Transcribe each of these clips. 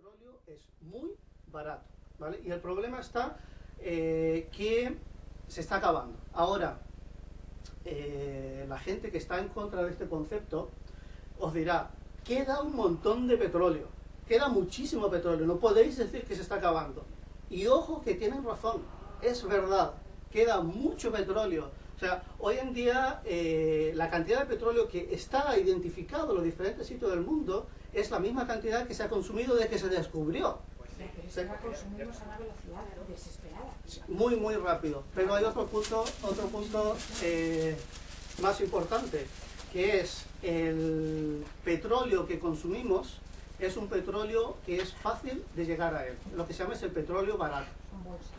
petróleo es muy barato, ¿vale? Y el problema está que se está acabando. Ahora, la gente que está en contra de este concepto os dirá, queda un montón de petróleo, queda muchísimo petróleo, no podéis decir que se está acabando. Y ojo que tienen razón, es verdad, queda mucho petróleo. O sea, hoy en día la cantidad de petróleo que está identificado en los diferentes sitios del mundo es la misma cantidad que se ha consumido desde que se descubrió. Pero es que la consumimos a una velocidad desesperada. Muy, muy rápido. Pero hay otro punto más importante, que es el petróleo que consumimos es un petróleo que es fácil de llegar a él. Lo que se llama es el petróleo barato. Son bolsas.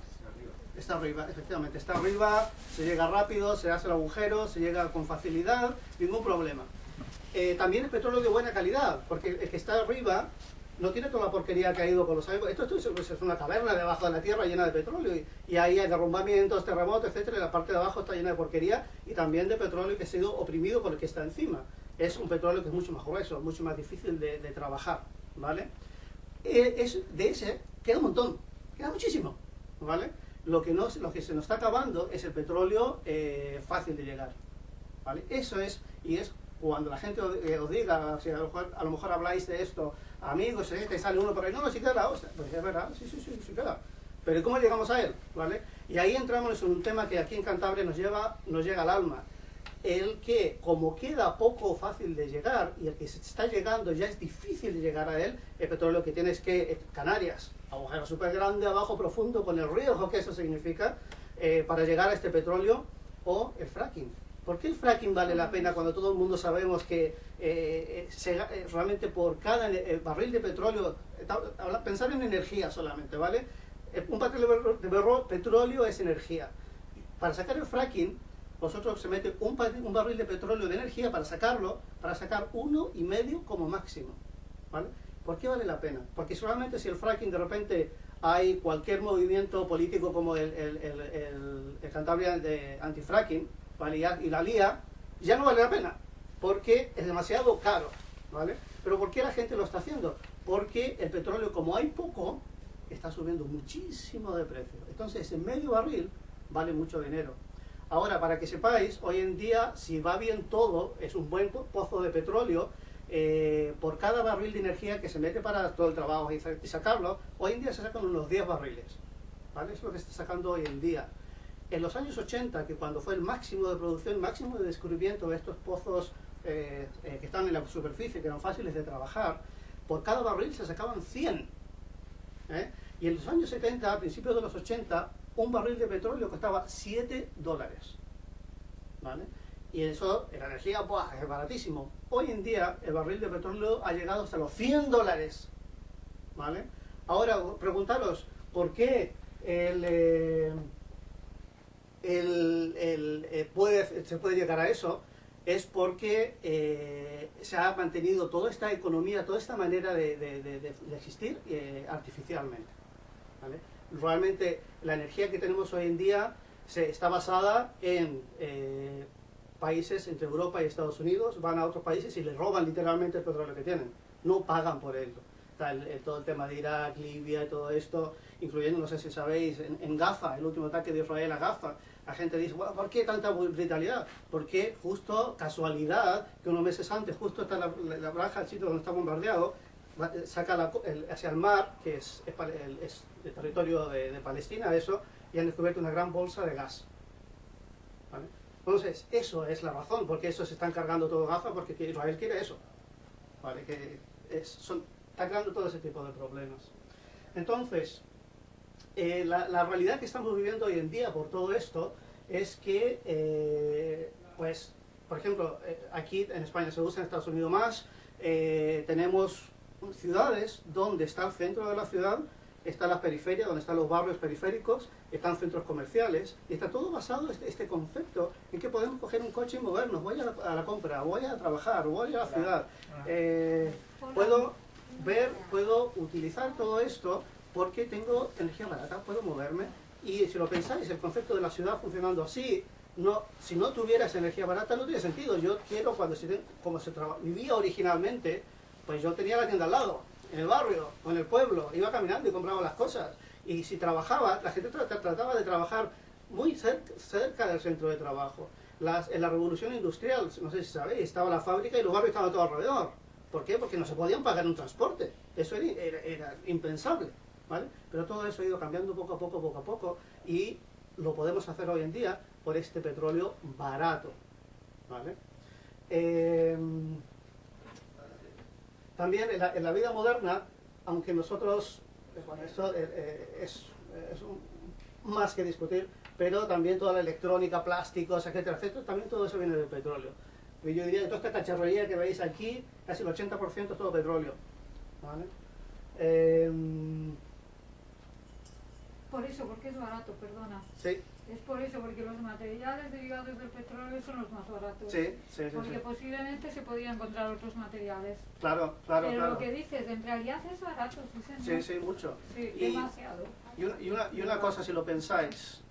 Está arriba, efectivamente. Está arriba, se llega rápido, se hace el agujero, se llega con facilidad, ningún problema. También es petróleo de buena calidad, porque el que está arriba no tiene toda la porquería que ha ido con los años. Esto es una caverna debajo de la tierra llena de petróleo y ahí hay derrumbamientos, terremotos, etcétera. Y la parte de abajo está llena de porquería y también de petróleo que ha sido oprimido por el que está encima. Es un petróleo que es mucho más grueso, mucho más difícil de trabajar, ¿vale? De ese queda un montón, queda muchísimo, ¿vale? Lo que se nos está acabando es el petróleo fácil de llegar, ¿vale? Eso es, y es cuando la gente os diga, si a lo mejor habláis de esto, amigos, te sale uno por ahí, no, sí queda la hostia, pues es verdad, sí queda. Pero ¿cómo llegamos a él? ¿Vale? Y ahí entramos en un tema que aquí en Cantabria nos llega al alma. El que, como queda poco fácil de llegar, y el que se está llegando ya es difícil de llegar a él, el petróleo que tienes que, Canarias, agujero súper grande, abajo profundo, con el riesgo que eso significa, para llegar a este petróleo, o el fracking. ¿Por qué el fracking vale la pena cuando todo el mundo sabemos que realmente por cada barril de petróleo, pensar en energía solamente, ¿vale? Un barril de petróleo es energía. Para sacar el fracking, vosotros se mete un barril de petróleo de energía para sacarlo, para sacar 1,5 como máximo, ¿vale? ¿Por qué vale la pena? Porque solamente si el fracking de repente hay cualquier movimiento político como el Cantabria de anti-fracking, ¿vale? Y la lía, ya no vale la pena, porque es demasiado caro, ¿vale? Pero ¿por qué la gente lo está haciendo? Porque el petróleo, como hay poco, está subiendo muchísimo de precio. Entonces, en medio barril vale mucho dinero. Ahora, para que sepáis, hoy en día, si va bien todo, es un buen pozo de petróleo, por cada barril de energía que se mete para todo el trabajo y sacarlo, hoy en día se sacan unos 10 barriles, ¿vale? Es lo que se está sacando hoy en día. En los años 80, que cuando fue el máximo de producción, máximo de descubrimiento de estos pozos que están en la superficie, que eran fáciles de trabajar, por cada barril se sacaban 100. Y en los años 70, a principios de los 80, un barril de petróleo costaba $7, ¿vale? Y eso, en la energía, ¡buah!, es baratísimo. Hoy en día, el barril de petróleo ha llegado hasta los $100, ¿vale? Ahora, preguntaros, ¿por qué se puede llegar a eso? Es porque se ha mantenido toda esta economía, toda esta manera de existir artificialmente, ¿vale? Realmente la energía que tenemos hoy en día está basada en países entre Europa y Estados Unidos, van a otros países y les roban literalmente el petróleo que tienen, no pagan por ello. Está todo el tema de Irak, Libia y todo esto, incluyendo, no sé si sabéis, en Gaza, el último ataque de Israel a Gaza. La gente dice, bueno, ¿por qué tanta brutalidad? Porque justo, casualidad, que unos meses antes, justo está la franja, el sitio donde está bombardeado, saca hacia el mar, que es el territorio de Palestina, eso, y han descubierto una gran bolsa de gas, ¿vale? Entonces, eso es la razón, porque eso se están cargando todo Gaza, porque Israel quiere eso, ¿vale? Está creando todo ese tipo de problemas. Entonces, la realidad que estamos viviendo hoy en día por todo esto es que, pues, por ejemplo, aquí en España se usa, en Estados Unidos más, tenemos ciudades donde está el centro de la ciudad, está la periferia, donde están los barrios periféricos, están centros comerciales, y está todo basado en este concepto en que podemos coger un coche y movernos, voy a la compra, voy a trabajar, voy a la ciudad, puedo utilizar todo esto porque tengo energía barata, puedo moverme, y si lo pensáis, el concepto de la ciudad funcionando así, si no tuviera esa energía barata no tiene sentido. Yo quiero, como vivía originalmente, pues yo tenía la tienda al lado, en el barrio o en el pueblo, iba caminando y compraba las cosas. Y si trabajaba, la gente trataba de trabajar muy cerca del centro de trabajo. En la revolución industrial, no sé si sabéis, estaba la fábrica y los barrios estaban todo alrededor. ¿Por qué? Porque no se podían pagar un transporte. Eso era impensable, ¿vale? Pero todo eso ha ido cambiando poco a poco, y lo podemos hacer hoy en día por este petróleo barato, ¿vale? También en la vida moderna, aunque nosotros, bueno, esto es más que discutir, pero también toda la electrónica, plásticos, etcétera, etcétera, también todo eso viene del petróleo. Y yo diría que toda esta cacharrería que veis aquí, casi el 80% es todo petróleo, ¿vale? Por eso, porque es barato, perdona. Sí. Es por eso, porque los materiales derivados del petróleo son los más baratos. Sí. Porque posiblemente se podían encontrar otros materiales. Claro. Pero lo que dices, en realidad es barato, sí, señor. Sí, mucho. Sí, demasiado. Y una cosa, si lo pensáis,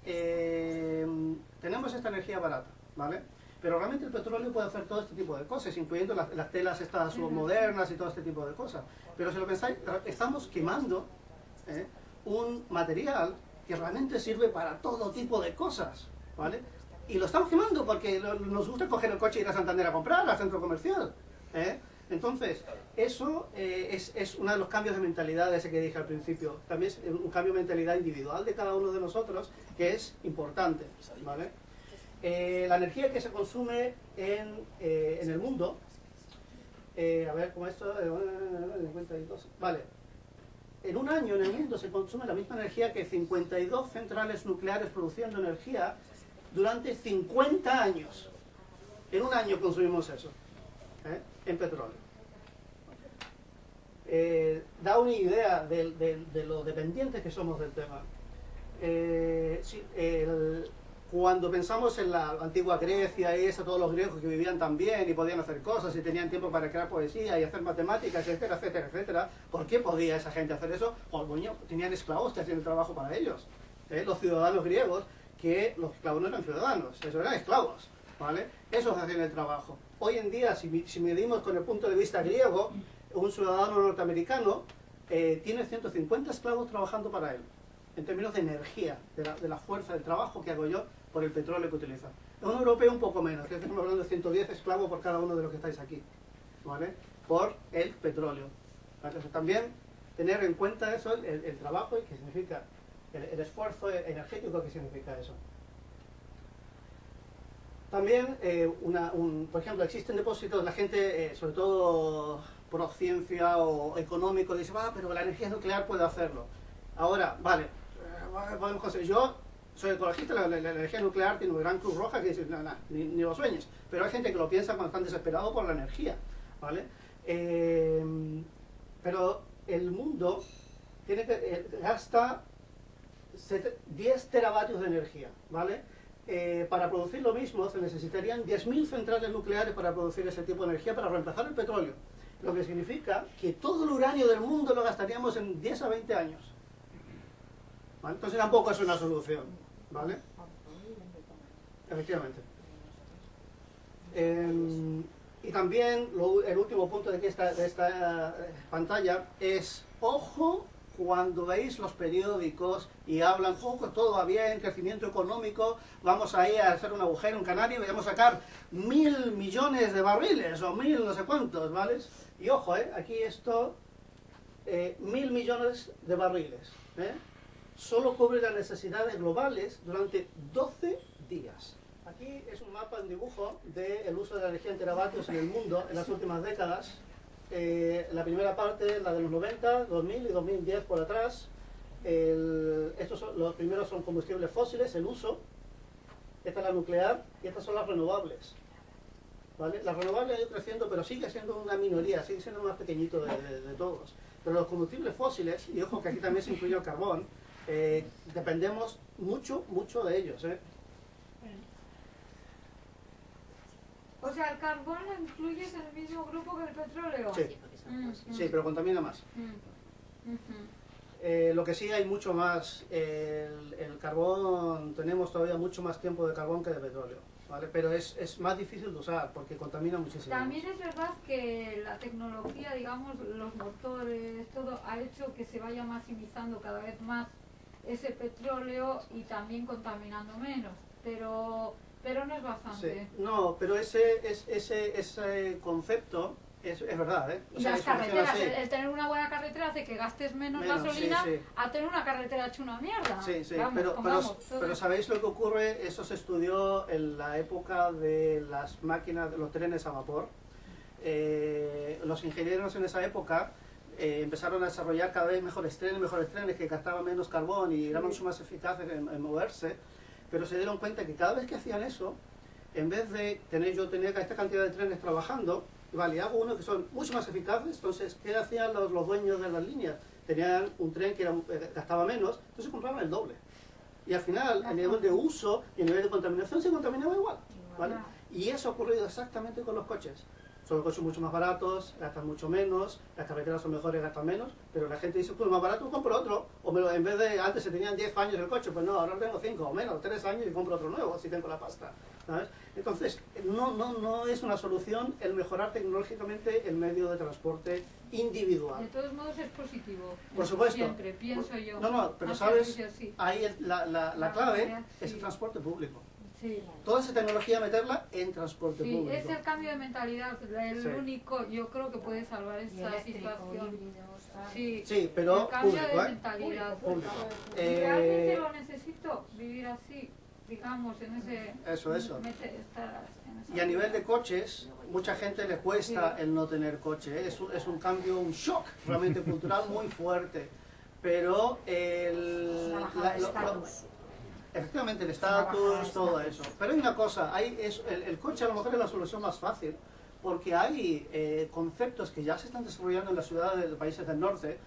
tenemos esta energía barata, ¿vale? Pero realmente el petróleo puede hacer todo este tipo de cosas, incluyendo las telas estas modernas y todo este tipo de cosas. Pero si lo pensáis, estamos quemando un material que realmente sirve para todo tipo de cosas, ¿vale? Y lo estamos quemando porque nos gusta coger el coche y ir a Santander a comprar, al centro comercial, ¿eh? Entonces, eso es uno de los cambios de mentalidad ese que dije al principio. También es un cambio de mentalidad individual de cada uno de nosotros que es importante, ¿vale? La energía que se consume en el mundo, a ver, como esto, 52, vale. En un año en el mundo se consume la misma energía que 52 centrales nucleares produciendo energía durante 50 años. En un año consumimos eso, en petróleo. Da una idea de lo dependientes que somos del tema. Cuando pensamos en la antigua Grecia y todos los griegos que vivían tan bien y podían hacer cosas y tenían tiempo para crear poesía y hacer matemáticas, etcétera, etcétera, etcétera, ¿por qué podía esa gente hacer eso? Pues bueno, tenían esclavos que hacían el trabajo para ellos. Los ciudadanos griegos, que los esclavos no eran ciudadanos, eso eran esclavos, ¿vale? Esos hacían el trabajo. Hoy en día, si medimos con el punto de vista griego, un ciudadano norteamericano tiene 150 esclavos trabajando para él, en términos de energía, de la fuerza del trabajo que hago yo por el petróleo que utiliza. En un europeo un poco menos, que estamos hablando de 110 esclavos por cada uno de los que estáis aquí, ¿vale? Por el petróleo. ¿Vale? Entonces, también tener en cuenta eso, el trabajo y qué significa, el esfuerzo energético que significa eso. También, por ejemplo, existen depósitos, la gente, sobre todo por ciencia o económico, dice, pero la energía nuclear puede hacerlo. Ahora, vale, podemos conseguir. Yo soy ecologista, la energía nuclear tiene una gran cruz roja que dice, no, ni lo sueñes. Pero hay gente que lo piensa cuando están desesperados por la energía, ¿vale? Pero el mundo gasta 10 teravatios de energía, ¿vale? Para producir lo mismo se necesitarían 10.000 centrales nucleares para producir ese tipo de energía para reemplazar el petróleo. Lo que significa que todo el uranio del mundo lo gastaríamos en 10 a 20 años. ¿Vale? Entonces tampoco es una solución, ¿vale? Efectivamente. Y también el último punto de esta pantalla es, ojo, cuando veis los periódicos y hablan, todo va bien, crecimiento económico, vamos a ir a hacer un agujero en Canarias y vamos a sacar 1.000 millones de barriles o 1.000 no sé cuántos, ¿vale? Y ojo, aquí esto, 1.000 millones de barriles, solo cubre las necesidades globales durante 12 días. Aquí es un mapa, un dibujo del uso de la energía en teravatios en el mundo en las últimas décadas. La primera parte, la de los 90, 2000 y 2010 por atrás. Los primeros son combustibles fósiles, el uso. Esta es la nuclear y estas son las renovables, ¿vale? Las renovables ha ido creciendo, pero sigue siendo una minoría, sigue siendo el más pequeñito de todos. Pero los combustibles fósiles, y ojo que aquí también se incluye el carbón, dependemos mucho de ellos, O sea, el carbón lo incluyes en el mismo grupo que el petróleo. Sí, sí, pero contamina más. Lo que sí hay mucho más, el carbón, tenemos todavía mucho más tiempo de carbón que de petróleo. ¿vale? Pero es más difícil de usar porque contamina muchísimo. También es verdad que la tecnología, digamos, los motores, todo ha hecho que se vaya maximizando cada vez más ese petróleo y también contaminando menos, pero no es bastante. Sí. No, pero ese concepto es verdad, ¿eh? O Y sea, las eso funciona carreteras, así. el tener una buena carretera hace que gastes menos Menos, gasolina sí, sí. a tener una carretera hecha una mierda. Sí, sí, Vamos, pero pongamos, todo eso. ¿sabéis lo que ocurre? Eso se estudió en la época de las máquinas, de los trenes a vapor. Los ingenieros en esa época empezaron a desarrollar cada vez mejores trenes que gastaban menos carbón y eran mucho más eficaces en moverse, pero se dieron cuenta que cada vez que hacían eso, en vez de tener esta cantidad de trenes trabajando, vale, hago uno que son mucho más eficaces. Entonces, ¿qué hacían los dueños de las líneas? Tenían un tren que gastaba menos, entonces compraban el doble. Y al final, a nivel de uso y a nivel de contaminación, se contaminaba igual, ¿vale? Y eso ha ocurrido exactamente con los coches. Son coches mucho más baratos, gastan mucho menos, las carreteras son mejores, gastan menos, pero la gente dice, pues más barato compro otro, en vez de antes se tenían 10 años el coche, pues no, ahora tengo 5 o menos, 3 años y compro otro nuevo si tengo la pasta, ¿sabes? Entonces, no es una solución el mejorar tecnológicamente el medio de transporte individual. De todos modos es positivo. Por supuesto. Siempre, pienso yo. No, pero Antes sabes, decía sí. ahí la clave sociedad, es sí. el transporte público. Sí. Toda esa tecnología meterla en transporte Sí, público. es el cambio de mentalidad, el Sí. único, yo creo que puede salvar Y esa eléctrico, situación. híbridos, tal. Sí, Sí, pero el cambio público, de ¿eh? mentalidad. Público. Realmente lo necesito, vivir así, digamos, en ese... Eso. estar en esa Y a nivel de vida. coches, mucha gente le cuesta el no tener coche, ¿eh? Es un cambio, un shock realmente cultural muy fuerte. Pero Una bajada de estatus. efectivamente el Una bajada estatus, de todo estatus. eso. Pero hay una cosa, el coche a lo mejor es la solución más fácil, porque hay conceptos que ya se están desarrollando en las ciudades de países del norte,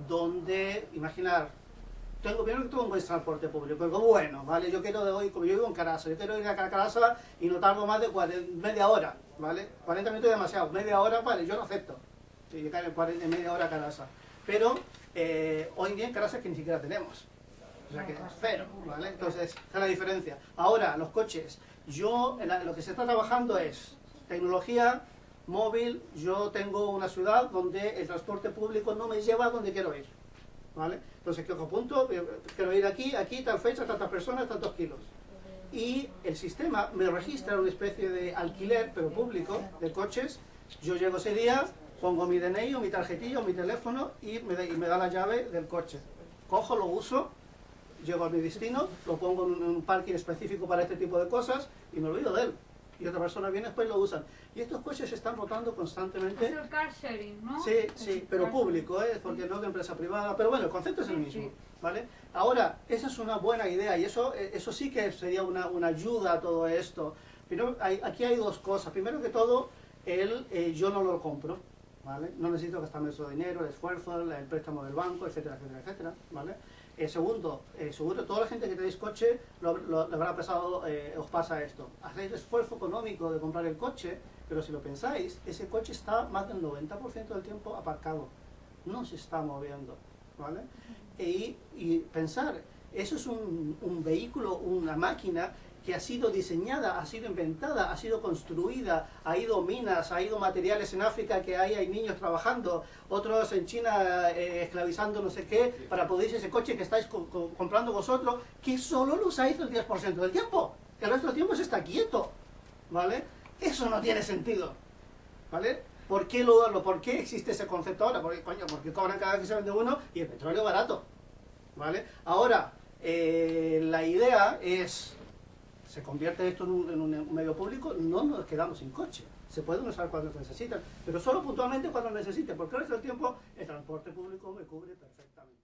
donde, imaginar, primero que todo un buen transporte público, pero bueno, ¿vale? Yo quiero de hoy, como yo vivo en Carasa, yo quiero ir a Carasa y no tardo más de media hora, ¿vale? 40 minutos es demasiado, media hora, vale, yo lo acepto, si llegar en media hora a Carasa. Pero hoy en día en Carasa es que ni siquiera tenemos, o sea que es cero, ¿vale? Entonces, esa es la diferencia. Ahora, los coches, lo que se está trabajando es tecnología móvil. Yo tengo una ciudad donde el transporte público no me lleva a donde quiero ir, ¿vale? Entonces, ¿qué punto? Quiero ir aquí, tal fecha, tantas personas, tantos kilos. Y el sistema me registra una especie de alquiler, pero público, de coches. Yo llego ese día, pongo mi DNI o mi tarjetilla o mi teléfono y me da la llave del coche. Cojo, lo uso, llego a mi destino, lo pongo en un parking específico para este tipo de cosas y me olvido de él. Y otra persona viene después y lo usan. Y estos coches se están rotando constantemente. Es el car sharing, ¿no? Sí, pero público, porque no de empresa privada. Pero bueno, el concepto es el mismo, Sí. ¿vale? Ahora, esa es una buena idea y eso sí que sería una ayuda a todo esto. Pero aquí hay dos cosas. Primero que todo, yo no lo compro, ¿vale? No necesito gastarme eso dinero, el esfuerzo, el préstamo del banco, etcétera, etcétera, etcétera, ¿vale? Segundo, toda la gente que tenéis coche le habrá pasado, os pasa esto. Hacéis el esfuerzo económico de comprar el coche, pero si lo pensáis, ese coche está más del 90% del tiempo aparcado. No se está moviendo, ¿vale? Y pensar, eso es un vehículo, una máquina que ha sido diseñada, ha sido inventada, ha sido construida, ha ido minas, ha ido materiales en África que hay niños trabajando, otros en China esclavizando no sé qué, para poder ese coche que estáis comprando vosotros, que solo lo usáis el 10% del tiempo, el resto del tiempo se está quieto, ¿vale? Eso no tiene sentido, ¿vale? ¿Por qué existe ese concepto ahora? Porque cobran cada vez que se vende uno y el petróleo barato, ¿vale? Ahora, la idea es... ¿Se convierte esto en un medio público? No nos quedamos sin coche. Se pueden usar cuando se necesitan, pero solo puntualmente cuando necesiten, porque el resto del tiempo el transporte público me cubre perfectamente.